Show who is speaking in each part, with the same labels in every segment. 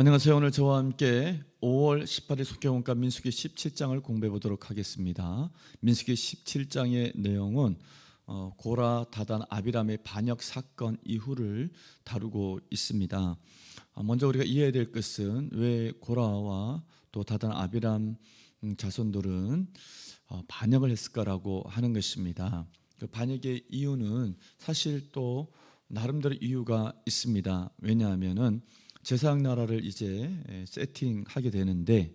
Speaker 1: 안녕하세요. 오늘 저와 함께 5월 18일 속경원과 민수기 17장을 공부해 보도록 하겠습니다. 민수기 17장의 내용은 고라, 다단, 아비람의 반역 사건 이후를 다루고 있습니다. 먼저 우리가 이해해야 될 것은 왜 고라와 또 다단, 아비람 자손들은 반역을 했을까라고 하는 것입니다. 그 반역의 이유는 사실 또 나름대로 이유가 있습니다. 왜냐하면은 제사장 나라를 이제 세팅하게 되는데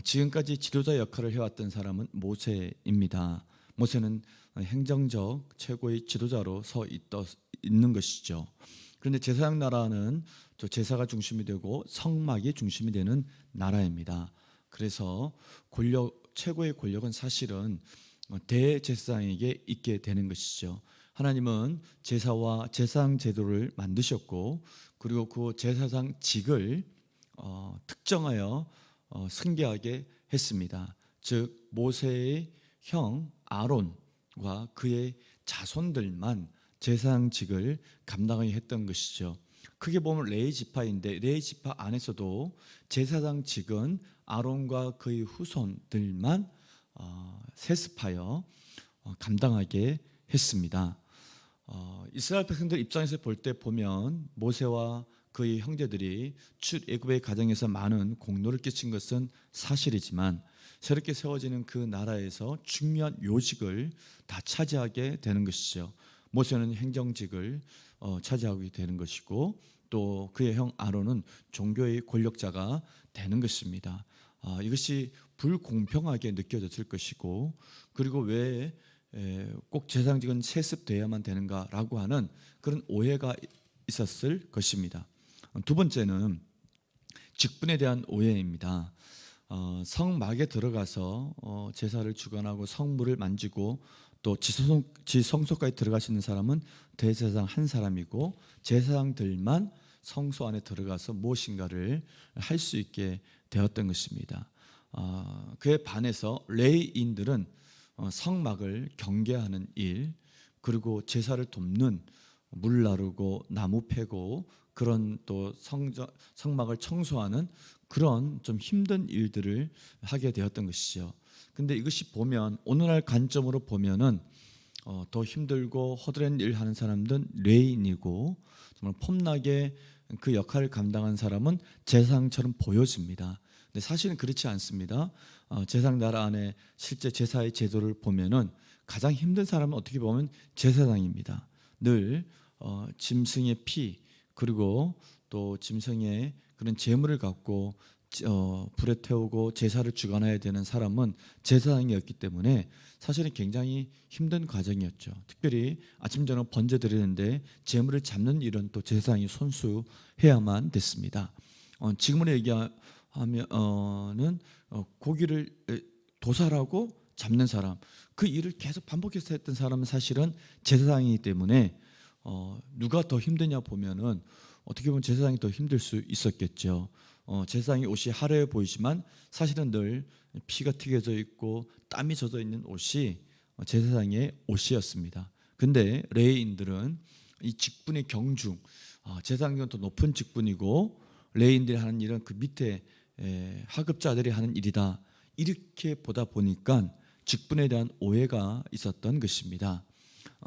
Speaker 1: 지금까지 지도자 역할을 해왔던 사람은 모세입니다. 모세는 행정적 최고의 지도자로 있는 것이죠. 그런데 제사장 나라는 또 제사가 중심이 되고 성막이 중심이 되는 나라입니다. 그래서 최고의 권력은 사실은 대제사장에게 있게 되는 것이죠. 하나님은 제사와 제사장 제도를 만드셨고, 그리고 그 제사장직을 특정하여 승계하게 했습니다. 즉 모세의 형 아론과 그의 자손들만 제사장직을 감당하게 했던 것이죠. 크게 보면 레위 지파인데 레위 지파 안에서도 제사장직은 아론과 그의 후손들만 세습하여 감당하게 했습니다. 이스라엘 백성들 입장에서 볼 때 보면 모세와 그의 형제들이 출애굽의 과정에서 많은 공로를 끼친 것은 사실이지만 새롭게 세워지는 그 나라에서 중요한 요직을 다 차지하게 되는 것이죠. 모세는 행정직을 차지하게 되는 것이고 또 그의 형 아론은 종교의 권력자가 되는 것입니다. 이것이 불공평하게 느껴졌을 것이고, 그리고 왜 꼭 제사장직은 세습돼야만 되는가라고 하는 그런 오해가 있었을 것입니다. 두 번째는 직분에 대한 오해입니다. 성막에 들어가서 제사를 주관하고 성물을 만지고 또 지성소까지 들어갈 수 있는 사람은 대제사장 한 사람이고, 제사장들만 성소 안에 들어가서 무엇인가를 할 수 있게 되었던 것입니다. 그에 반해서 레위인들은 성막을 경계하는 일, 그리고 제사를 돕는 물 나르고 나무 패고 그런 또 성막을 청소하는 그런 좀 힘든 일들을 하게 되었던 것이죠. 근데 이것이 보면 오늘날 관점으로 보면은 더 힘들고 허드렛 일 하는 사람들은 레위인이고, 정말 폼나게 그 역할을 감당한 사람은 제사장처럼 보여집니다. 근데 사실은 그렇지 않습니다. 제사장 나라 안에 실제 제사의 제도를 보면은 가장 힘든 사람은 어떻게 보면 제사장입니다. 늘 짐승의 피, 그리고 또 짐승의 그런 제물을 갖고 불에 태우고 제사를 주관해야 되는 사람은 제사장이었기 때문에 사실은 굉장히 힘든 과정이었죠. 특별히 아침 저녁 번제 드리는데 제물을 잡는 일은 또 제사장이 손수해야만 됐습니다. 지금으로 얘기하면은 고기를 도살하고 잡는 사람, 그 일을 계속 반복해서 했던 사람은 사실은 제사장이기 때문에 누가 더 힘드냐 보면은 어떻게 보면 제사장이 더 힘들 수 있었겠죠. 제사장의 옷이 화려해 보이지만 사실은 늘 피가 튀겨져 있고 땀이 젖어 있는 옷이 제사장의 옷이었습니다. 근데 레위인들은 이 직분의 경중, 제사장은 더 높은 직분이고 레위인들이 하는 일은 그 밑에 하급자들이 하는 일이다, 이렇게 보다 보니까 직분에 대한 오해가 있었던 것입니다.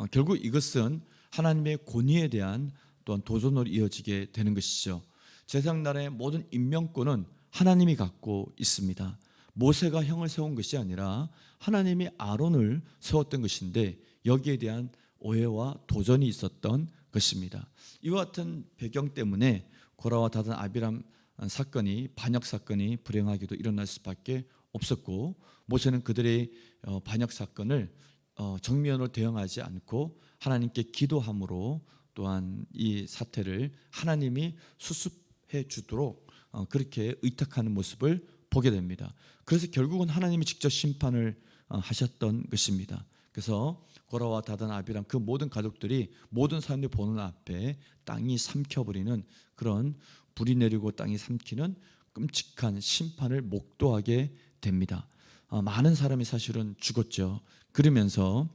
Speaker 1: 결국 이것은 하나님의 권위에 대한 또한 도전으로 이어지게 되는 것이죠. 제사장 나라의 모든 임명권은 하나님이 갖고 있습니다. 모세가 형을 세운 것이 아니라 하나님이 아론을 세웠던 것인데 여기에 대한 오해와 도전이 있었던 것입니다. 이와 같은 배경 때문에 고라와 다단, 아비람 사건이, 반역 사건이 불행하게도 일어날 수밖에 없었고, 모세는 그들의 반역 사건을 정면으로 대응하지 않고 하나님께 기도함으로 또한 이 사태를 하나님이 수습해 주도록 그렇게 의탁하는 모습을 보게 됩니다. 그래서 결국은 하나님이 직접 심판을 하셨던 것입니다. 그래서 고라와 다단, 아비람 그 모든 가족들이 모든 사람들이 보는 앞에 땅이 삼켜버리는 그런 불이 내리고 땅이 삼키는 끔찍한 심판을 목도하게 됩니다. 많은 사람이 사실은 죽었죠. 그러면서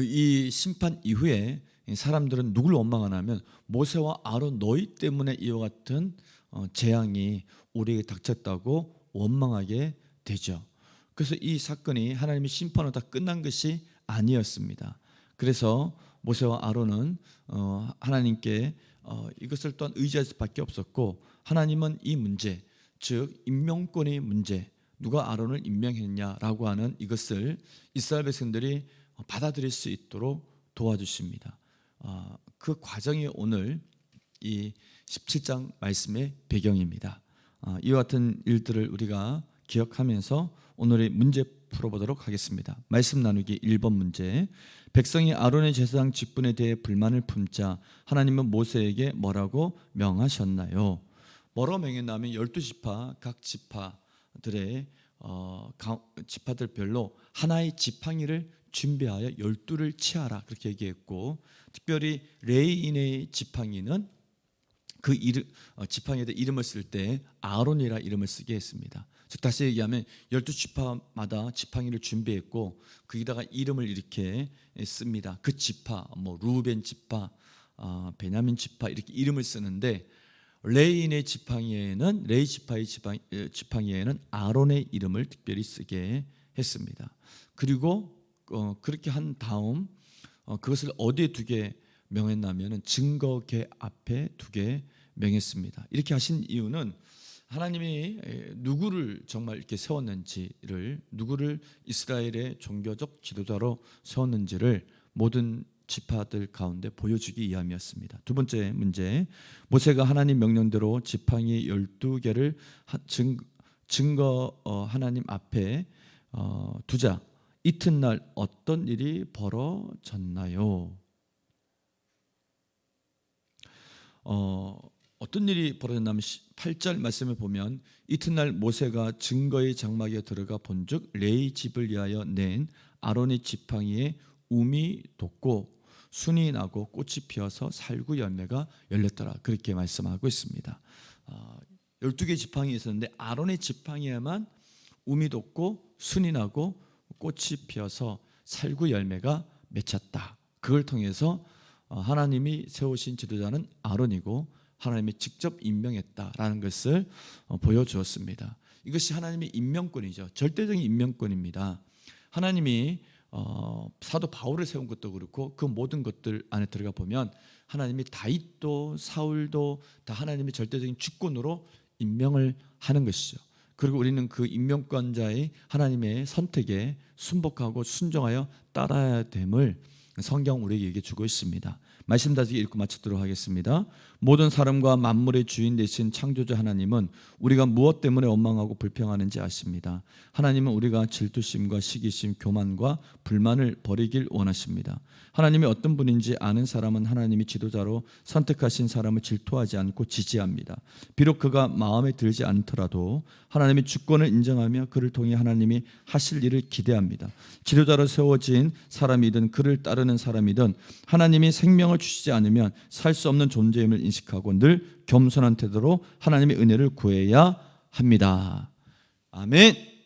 Speaker 1: 이 심판 이후에 사람들은 누굴 원망하냐면 모세와 아론 너희 때문에 이와 같은 재앙이 우리에게 닥쳤다고 원망하게 되죠. 그래서 이 사건이 하나님의 심판으로 다 끝난 것이 아니었습니다. 그래서 모세와 아론은 하나님께 이것을 또한 의지할 수밖에 없었고, 하나님은 이 문제, 즉 임명권의 문제, 누가 아론을 임명했냐라고 하는 이것을 이스라엘 백성들이 받아들일 수 있도록 도와주십니다. 그 과정이 오늘 이 17장 말씀의 배경입니다. 이와 같은 일들을 우리가 기억하면서 오늘의 문제 풀어보도록 하겠습니다. 말씀 나누기 1번 문제. 백성이 아론의 제사장 직분에 대해 불만을 품자 하나님은 모세에게 뭐라고 명하셨나요? 뭐라고 명했냐면 12지파 각 지파들의 지파들별로 하나의 지팡이를 준비하여 12를 취하라 그렇게 얘기했고, 특별히 레위인의 지팡이는 그 지팡이에다 이름을 쓸 때 아론이라 이름을 쓰게 했습니다. 즉 다시 얘기하면 12지파마다 지팡이를 준비했고 거기다가 이름을 이렇게 씁니다. 그 지파, 루벤 지파, 베냐민 지파 이렇게 이름을 쓰는데, 레위인의 지팡이에는 레위 지파의 지팡이에는 아론의 이름을 특별히 쓰게 했습니다. 그리고 그렇게 한 다음 그것을 어디에 두게 명했냐면은 증거계 앞에 두게 명했습니다. 이렇게 하신 이유는 하나님이 누구를 정말 이렇게 세웠는지를, 누구를 이스라엘의 종교적 지도자로 세웠는지를 모든 지파들 가운데 보여주기 위함이었습니다. 두 번째 문제. 모세가 하나님 명령대로 지팡이 12개를 증거 하나님 앞에 두자 이튿날 어떤 일이 벌어졌나요? 어떤 일이 벌어졌냐면 8절 말씀을 보면 이튿날 모세가 증거의 장막에 들어가 본즉 레위 집을 위하여 낸 아론의 지팡이에 움이 돋고 순이 나고 꽃이 피어서 살구 열매가 열렸더라 그렇게 말씀하고 있습니다. 12개 지팡이 있었는데 아론의 지팡이에만 움이 돋고 순이 나고 꽃이 피어서 살구 열매가 맺혔다. 그걸 통해서 하나님이 세우신 지도자는 아론이고 하나님이 직접 임명했다라는 것을 보여주었습니다. 이것이 하나님의 임명권이죠. 절대적인 임명권입니다. 하나님이 사도 바울을 세운 것도 그렇고 그 모든 것들 안에 들어가 보면 하나님이 다윗도 사울도 다 하나님의 절대적인 주권으로 임명을 하는 것이죠. 그리고 우리는 그 임명권자의 하나님의 선택에 순복하고 순종하여 따라야 됨을 성경 우리에게 얘기해 주고 있습니다. 말씀 다시 읽고 마치도록 하겠습니다. 모든 사람과 만물의 주인 되신 창조자 하나님은 우리가 무엇 때문에 원망하고 불평하는지 아십니다. 하나님은 우리가 질투심과 시기심, 교만과 불만을 버리길 원하십니다. 하나님이 어떤 분인지 아는 사람은 하나님이 지도자로 선택하신 사람을 질투하지 않고 지지합니다. 비록 그가 마음에 들지 않더라도 하나님의 주권을 인정하며 그를 통해 하나님이 하실 일을 기대합니다. 지도자로 세워진 사람이든 그를 따르는 사람이든 하나님이 생명을 주시지 않으면 살 수 없는 존재임을 인식하고 늘 겸손한 태도로 하나님의 은혜를 구해야 합니다. 아멘.